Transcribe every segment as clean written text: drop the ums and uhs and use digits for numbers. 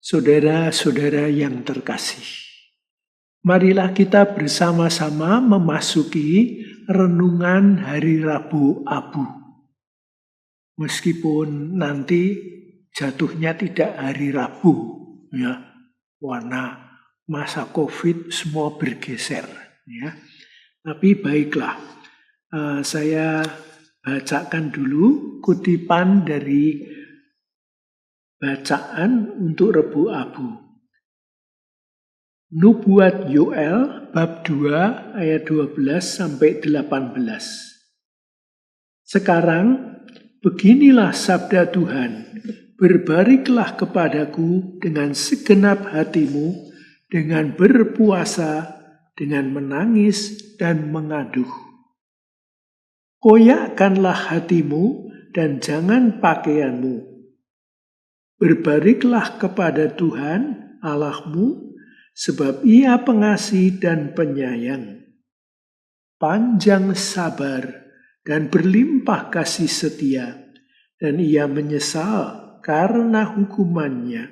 Saudara-saudara yang terkasih, marilah kita bersama-sama memasuki renungan hari Rabu Abu. Meskipun nanti jatuhnya tidak hari Rabu, ya, warna masa COVID semua bergeser, ya. Tapi baiklah, saya bacakan dulu kutipan dari bacaan untuk Rabu Abu. Nubuat Yoel bab 2 ayat 12 sampai 18. Sekarang beginilah sabda Tuhan, berbaliklah kepadaku dengan segenap hatimu, dengan berpuasa, dengan menangis dan mengaduh. Koyakkanlah hatimu dan jangan pakaianmu. Berbaliklah kepada Tuhan Allahmu, sebab Ia pengasih dan penyayang, panjang sabar dan berlimpah kasih setia, dan Ia menyesal karena hukumannya.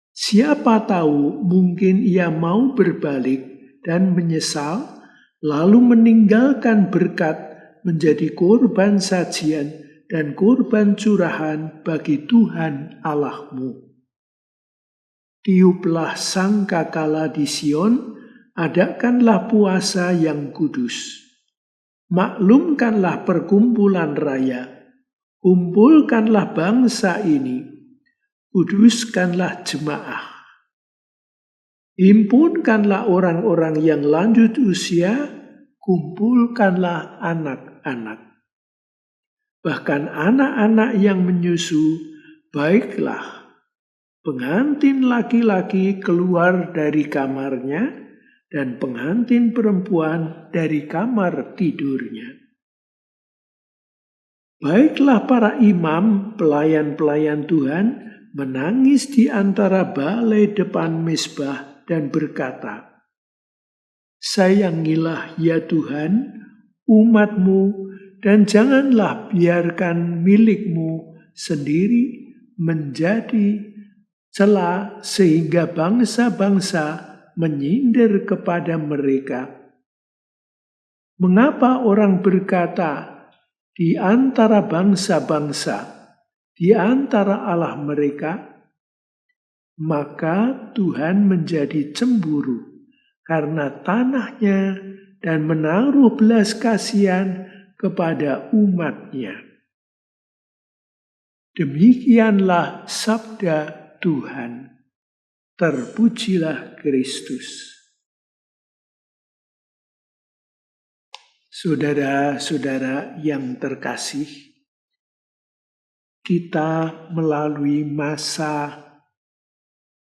Siapa tahu mungkin Ia mau berbalik dan menyesal, lalu meninggalkan berkat menjadi korban sajian dan korban curahan bagi Tuhan Allahmu. Tiuplah sangkakala di Sion, adakanlah puasa yang kudus. Maklumkanlah perkumpulan raya, kumpulkanlah bangsa ini, kuduskanlah jemaah. Himpunkanlah orang-orang yang lanjut usia, kumpulkanlah anak-anak. Bahkan anak-anak yang menyusu, baiklah, pengantin laki-laki keluar dari kamarnya, dan pengantin perempuan dari kamar tidurnya. Baiklah para imam, pelayan-pelayan Tuhan, menangis di antara balai depan mezbah dan berkata, sayangilah ya Tuhan, umat-Mu, dan janganlah biarkan milikmu sendiri menjadi celah sehingga bangsa-bangsa menyindir kepada mereka. Mengapa orang berkata di antara bangsa-bangsa, di antara Allah mereka? Maka Tuhan menjadi cemburu karena tanahnya dan menaruh belas kasihan kepada umatnya. Demikianlah sabda Tuhan. Terpujilah Kristus. Saudara-saudara yang terkasih, kita melalui masa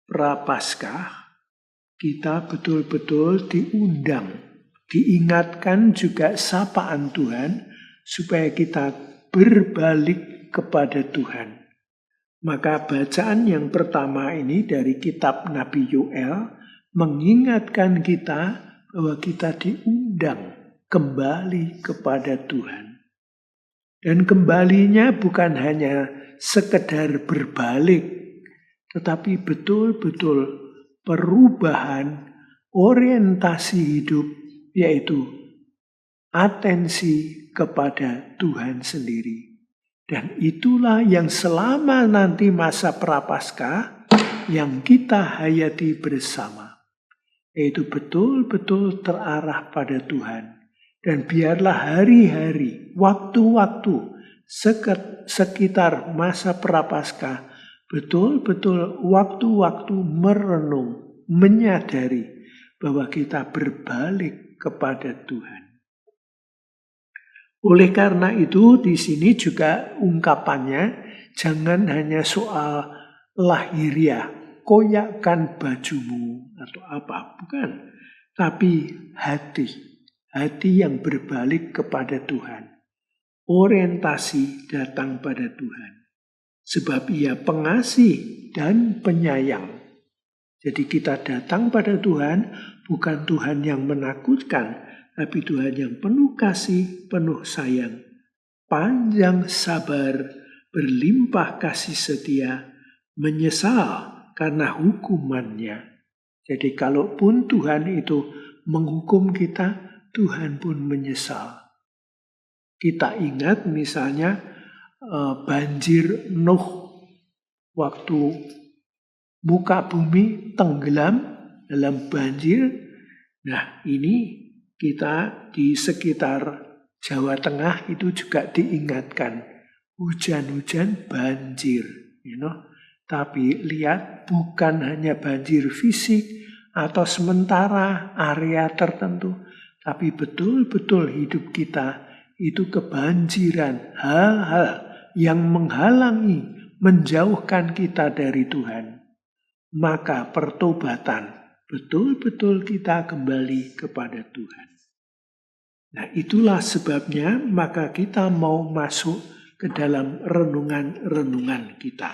Prapaskah, kita betul-betul diingatkan juga sapaan Tuhan supaya kita berbalik kepada Tuhan. Maka bacaan yang pertama ini dari kitab Nabi Yoel mengingatkan kita bahwa kita diundang kembali kepada Tuhan. Dan kembalinya bukan hanya sekedar berbalik, tetapi betul-betul perubahan orientasi hidup, yaitu atensi kepada Tuhan sendiri. Dan itulah yang selama nanti masa Prapaskah yang kita hayati bersama, yaitu betul-betul terarah pada Tuhan. Dan biarlah hari-hari, waktu-waktu sekitar masa Prapaskah betul-betul waktu-waktu merenung, menyadari bahwa kita berbalik kepada Tuhan. Oleh karena itu di sini juga ungkapannya jangan hanya soal lahiriah, koyakkan bajumu atau apa, bukan. Tapi hati yang berbalik kepada Tuhan. Orientasi datang pada Tuhan. Sebab Ia pengasih dan penyayang. Jadi kita datang pada Tuhan bukan Tuhan yang menakutkan, tapi Tuhan yang penuh kasih, penuh sayang, panjang sabar, berlimpah kasih setia, menyesal Karena hukumannya. Jadi kalaupun Tuhan itu menghukum kita, Tuhan pun menyesal. Kita ingat misalnya banjir Nuh waktu muka bumi tenggelam dalam banjir. Nah, ini kita di sekitar Jawa Tengah itu juga diingatkan hujan-hujan banjir, Tapi lihat, bukan hanya banjir fisik atau sementara area tertentu, tapi betul-betul hidup kita itu kebanjiran hal-hal yang menghalangi, menjauhkan kita dari Tuhan. Maka pertobatan, betul-betul kita kembali kepada Tuhan. Nah, itulah sebabnya maka kita mau masuk ke dalam renungan-renungan kita.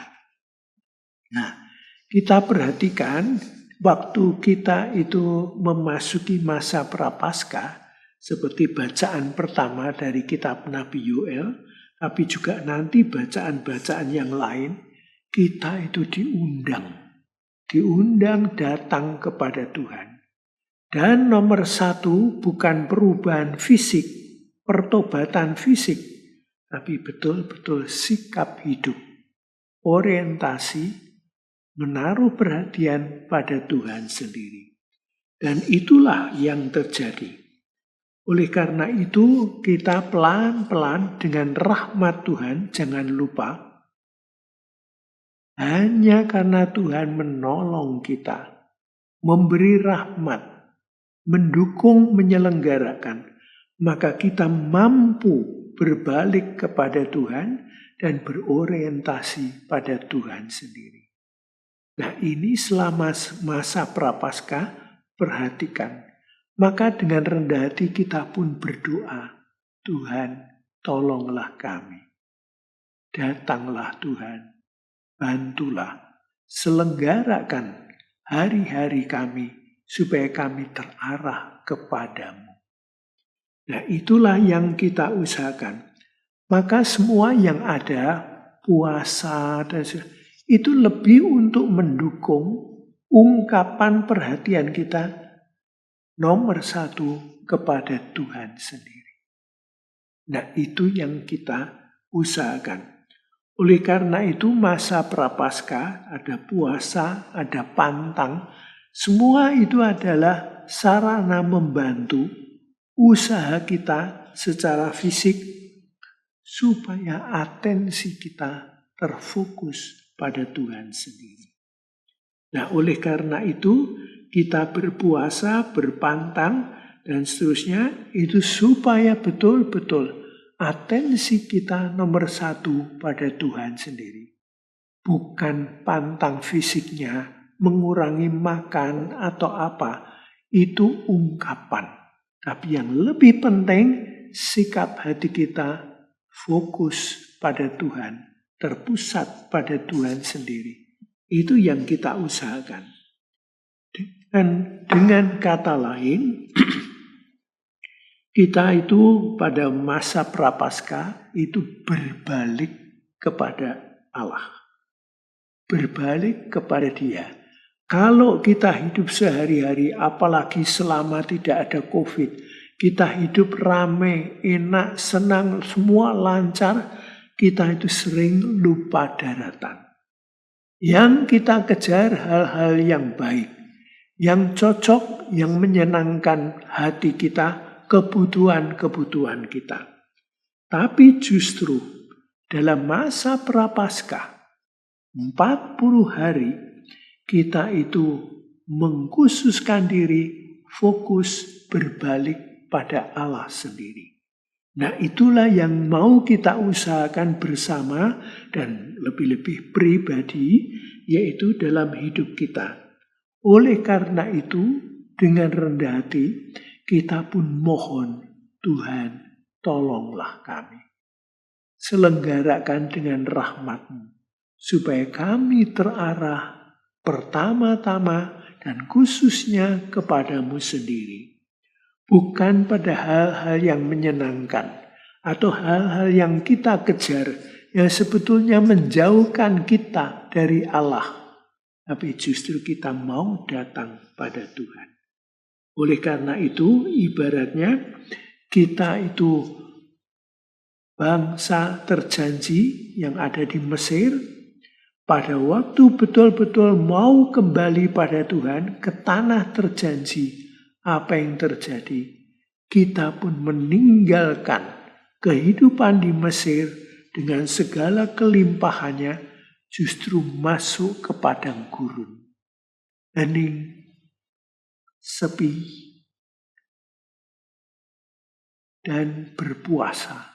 Nah, kita perhatikan waktu kita itu memasuki masa Prapaskah, seperti bacaan pertama dari kitab Nabi Yoel, tapi juga nanti bacaan-bacaan yang lain, kita itu diundang datang kepada Tuhan. Dan nomor satu bukan perubahan fisik, pertobatan fisik, tapi betul-betul sikap hidup, orientasi, menaruh perhatian pada Tuhan sendiri. Dan itulah yang terjadi. Oleh karena itu kita pelan-pelan dengan rahmat Tuhan, jangan lupa, hanya karena Tuhan menolong kita, memberi rahmat, mendukung, menyelenggarakan, maka kita mampu berbalik kepada Tuhan dan berorientasi pada Tuhan sendiri. Nah, ini selama masa Prapaskah, perhatikan. Maka dengan rendah hati kita pun berdoa, Tuhan, tolonglah kami. Datanglah Tuhan, bantulah, selenggarakan hari-hari kami, supaya kami terarah kepadamu. Nah, itulah yang kita usahakan. Maka semua yang ada, puasa, dan itu lebih untuk mendukung ungkapan perhatian kita nomor satu kepada Tuhan sendiri. Nah, itu yang kita usahakan. Oleh karena itu masa Prapaskah, ada puasa, ada pantang, semua itu adalah sarana membantu usaha kita secara fisik supaya atensi kita terfokus pada Tuhan sendiri. Nah, oleh karena itu kita berpuasa, berpantang, dan seterusnya itu supaya betul-betul atensi kita nomor satu pada Tuhan sendiri. Bukan pantang fisiknya, mengurangi makan atau apa, itu ungkapan. Tapi yang lebih penting, sikap hati kita fokus pada Tuhan, terpusat pada Tuhan sendiri. Itu yang kita usahakan. Dan dengan kata lain, kita itu pada masa Prapaskah itu berbalik kepada Allah. Berbalik kepada Dia. Kalau kita hidup sehari-hari, apalagi selama tidak ada COVID, kita hidup ramai, enak, senang, semua lancar, kita itu sering lupa daratan. Yang kita kejar hal-hal yang baik, yang cocok, yang menyenangkan hati kita, kebutuhan-kebutuhan kita. Tapi justru dalam masa Prapaskah, 40 hari, kita itu mengkhususkan diri, fokus berbalik pada Allah sendiri. Nah, itulah yang mau kita usahakan bersama dan lebih-lebih pribadi, yaitu dalam hidup kita. Oleh karena itu, dengan rendah hati, kita pun mohon, Tuhan, tolonglah kami. Selenggarakan dengan rahmat-Mu, supaya kami terarah pertama-tama dan khususnya kepadamu sendiri. Bukan pada hal-hal yang menyenangkan atau hal-hal yang kita kejar yang sebetulnya menjauhkan kita dari Allah. tapi justru kita mau datang pada Tuhan. Oleh karena itu, ibaratnya kita itu bangsa terjanji yang ada di Mesir, pada waktu betul-betul mau kembali pada Tuhan, ke tanah terjanji, apa yang terjadi? Kita pun meninggalkan kehidupan di Mesir dengan segala kelimpahannya, justru masuk ke padang gurun. Hening, sepi, dan berpuasa.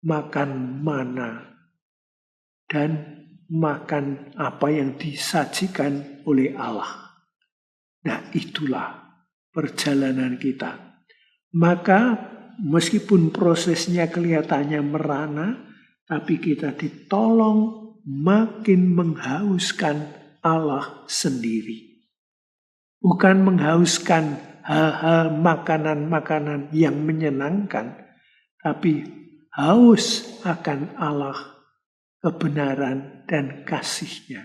Makan mana dan makan apa yang disajikan oleh Allah. Nah, itulah perjalanan kita. Maka meskipun prosesnya kelihatannya merana, tapi kita ditolong makin menghauskan Allah sendiri. Bukan menghauskan hal-hal makanan-makanan yang menyenangkan, tapi haus akan Allah, kebenaran dan kasih-Nya.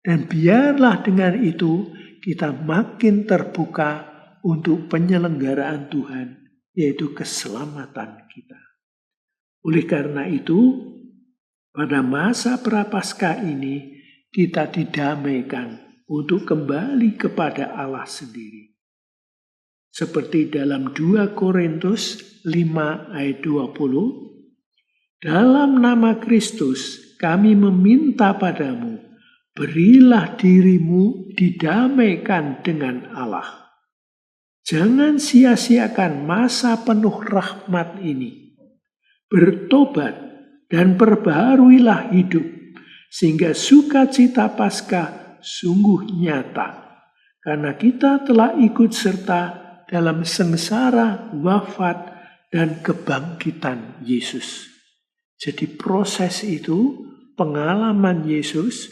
Dan biarlah dengan itu kita makin terbuka untuk penyelenggaraan Tuhan, yaitu keselamatan kita. Oleh karena itu, pada masa Prapaskah ini kita didamaikan untuk kembali kepada Allah sendiri. Seperti dalam 2 Korintus 5 ayat 20, dalam nama Kristus kami meminta padamu, berilah dirimu didamaikan dengan Allah. Jangan sia-siakan masa penuh rahmat ini. Bertobat dan perbaharuilah hidup, sehingga sukacita Paskah sungguh nyata. Karena kita telah ikut serta dalam sengsara, wafat, dan kebangkitan Yesus. Jadi proses itu, pengalaman Yesus,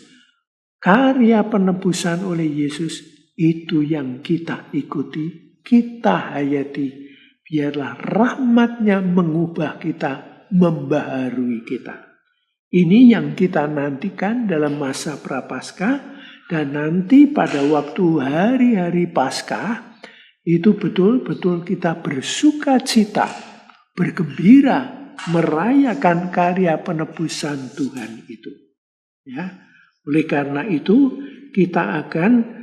karya penebusan oleh Yesus, itu yang kita ikuti, kita hayati. Biarlah rahmat-Nya mengubah kita, membaharui kita. Ini yang kita nantikan dalam masa Prapaskah, dan nanti pada waktu hari-hari Paskah, itu betul-betul kita bersuka cita, bergembira, merayakan karya penebusan Tuhan itu. Ya, oleh karena itu kita akan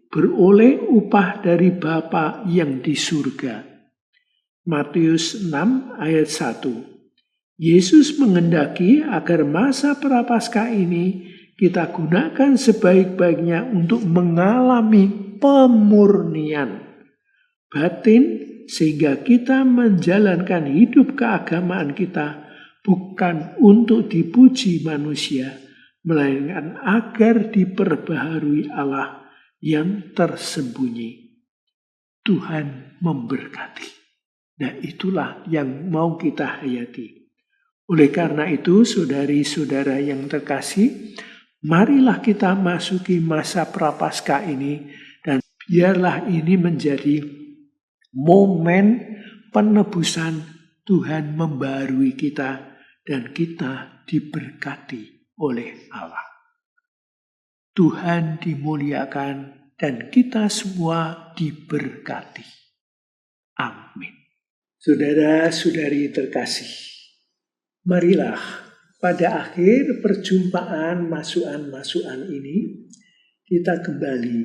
beroleh upah dari Bapa yang di surga. Matius 6 ayat 1. Yesus menghendaki agar masa Prapaskah ini kita gunakan sebaik-baiknya untuk mengalami pemurnian batin, sehingga kita menjalankan hidup keagamaan kita bukan untuk dipuji manusia, melainkan agar diperbaharui Allah yang tersembunyi. Tuhan memberkati. Nah, itulah yang mau kita hayati. Oleh karena itu, saudari-saudara yang terkasih, marilah kita masuki masa Prapaskah ini, dan biarlah ini menjadi momen penebusan. Tuhan membaharui kita dan kita diberkati oleh Allah. Tuhan dimuliakan dan kita semua diberkati. Amin. Saudara-saudari terkasih, marilah pada akhir perjumpaan masukan-masukan ini kita kembali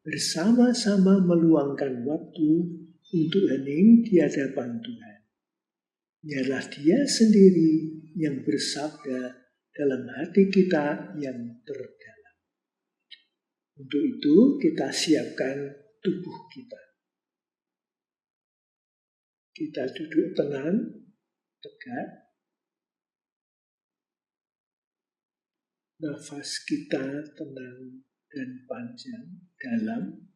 bersama-sama meluangkan waktu untuk hening di hadapan Tuhan. Biarlah Dia sendiri yang bersabda dalam hati kita yang terdalam. Untuk itu kita siapkan tubuh kita. Kita duduk tenang, tegak. Nafas kita tenang dan panjang, dalam.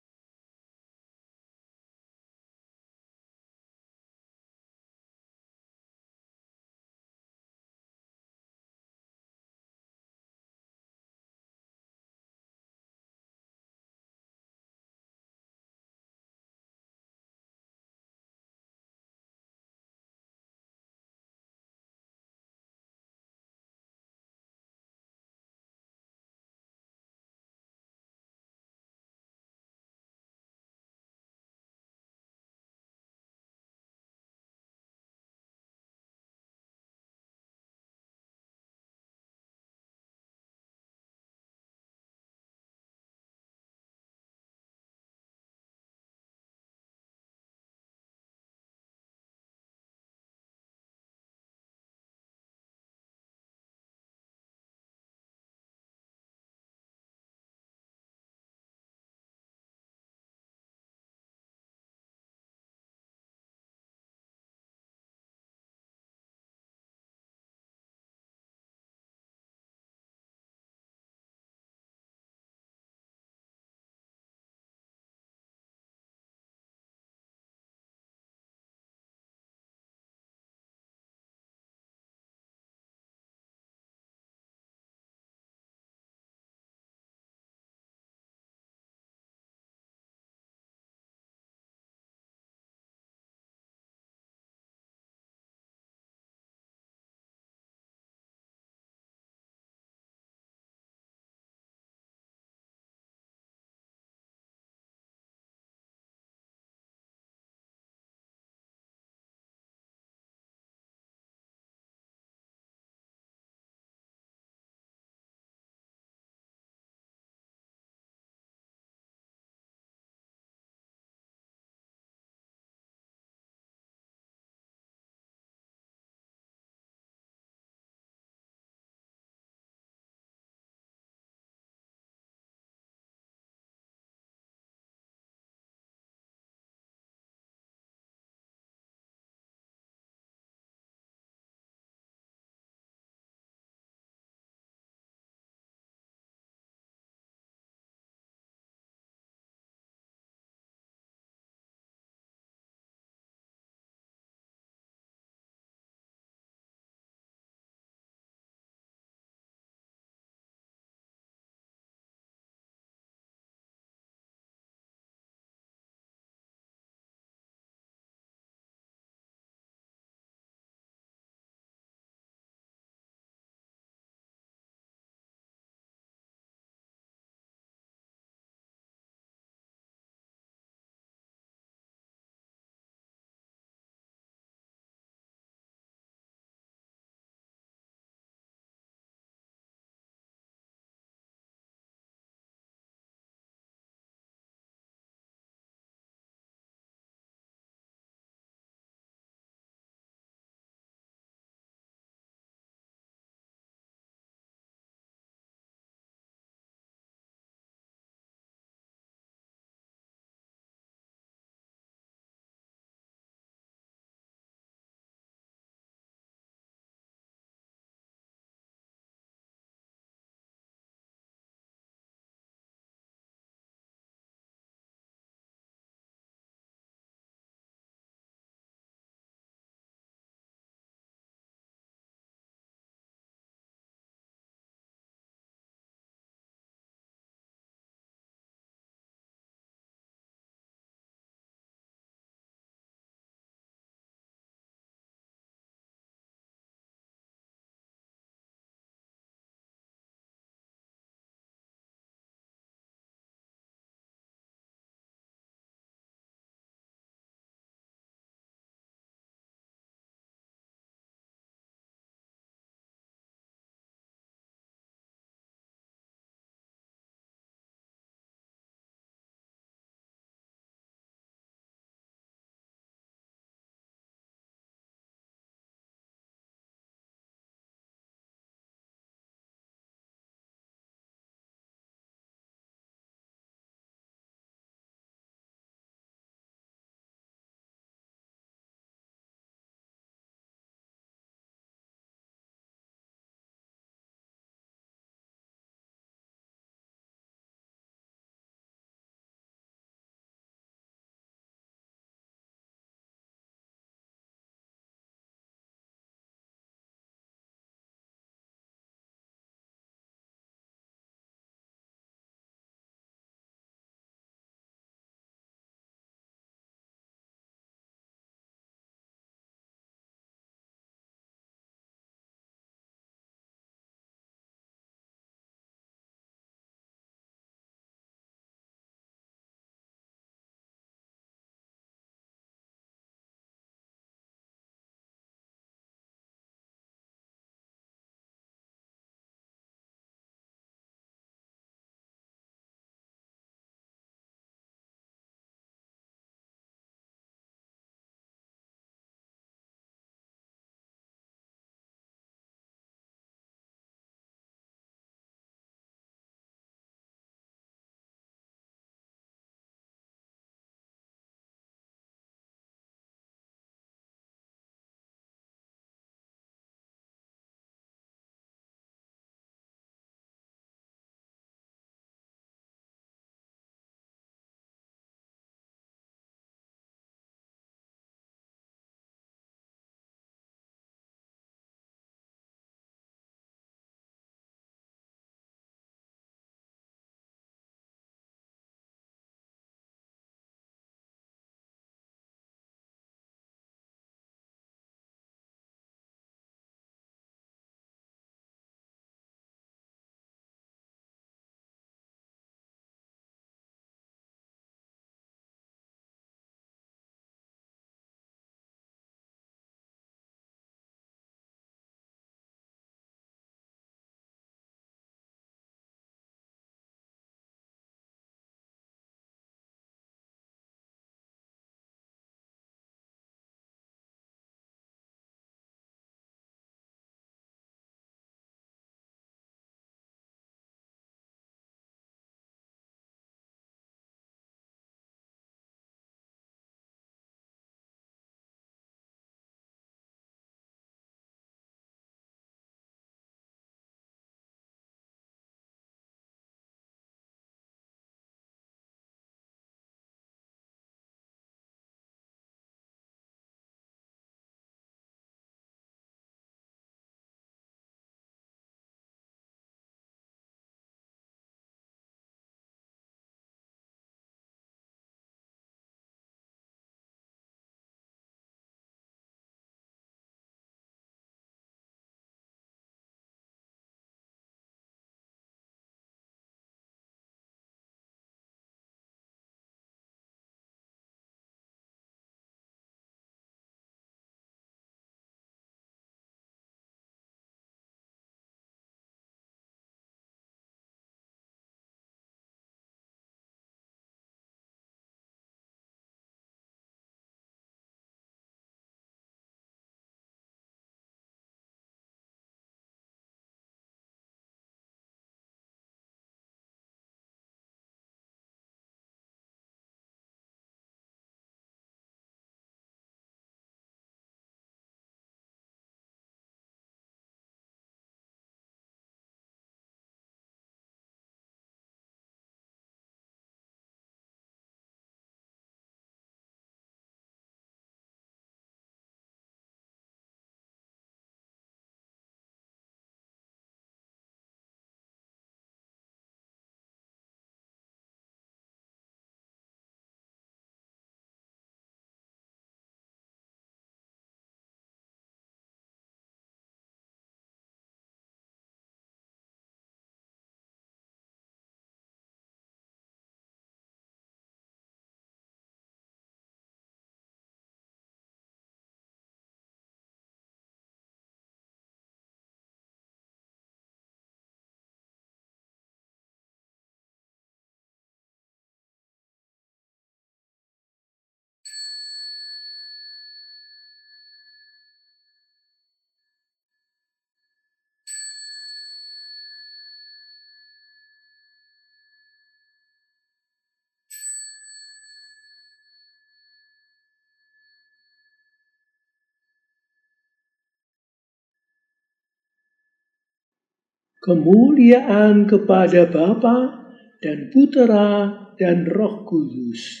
Kemuliaan kepada Bapa dan Putera dan Roh Kudus,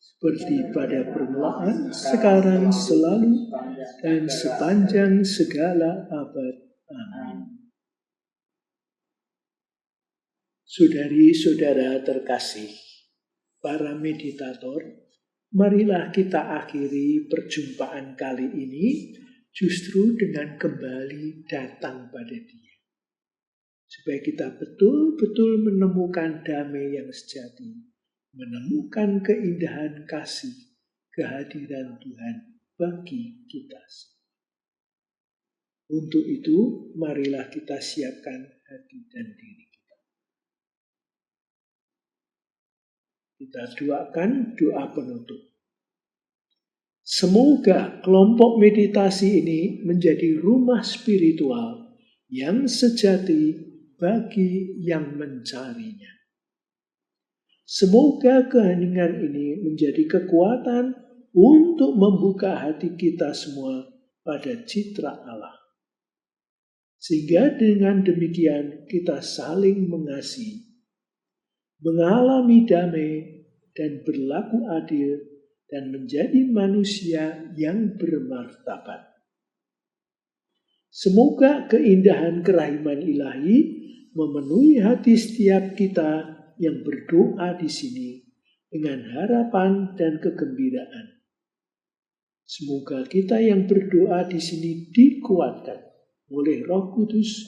seperti pada permulaan, sekarang, selalu, dan sepanjang segala abad. Amin. Saudari-saudara terkasih, para meditator, marilah kita akhiri perjumpaan kali ini justru dengan kembali datang pada Dia. Supaya kita betul-betul menemukan damai yang sejati, menemukan keindahan kasih, kehadiran Tuhan bagi kita. Untuk itu, marilah kita siapkan hati dan diri kita. Kita doakan doa penutup. Semoga kelompok meditasi ini menjadi rumah spiritual yang sejati bagi yang mencarinya. Semoga keheningan ini menjadi kekuatan untuk membuka hati kita semua pada citra Allah. Sehingga dengan demikian kita saling mengasihi, mengalami damai dan berlaku adil, dan menjadi manusia yang bermartabat. Semoga keindahan kerahiman ilahi memenuhi hati setiap kita yang berdoa di sini dengan harapan dan kegembiraan. Semoga kita yang berdoa di sini dikuatkan oleh Roh Kudus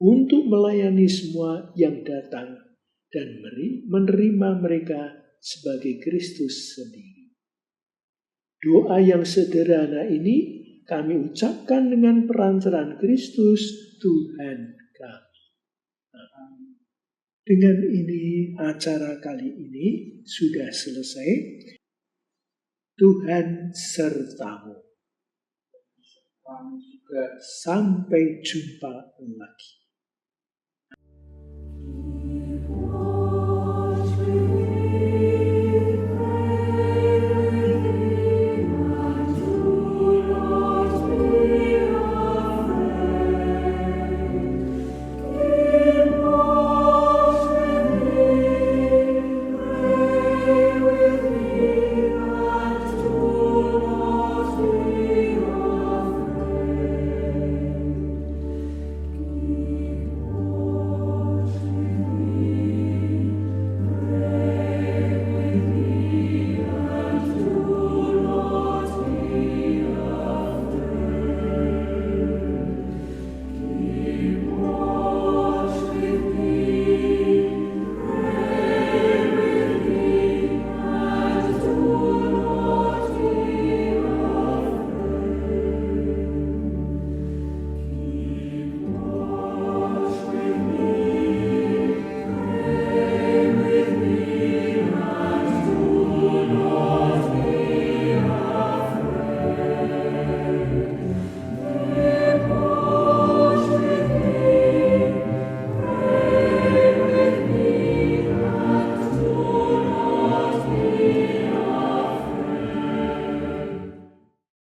untuk melayani semua yang datang dan menerima mereka sebagai Kristus sendiri. Doa yang sederhana ini kami ucapkan dengan perancaran Kristus Tuhan kami. Dengan ini acara kali ini sudah selesai. Tuhan sertamu. Sampai jumpa lagi.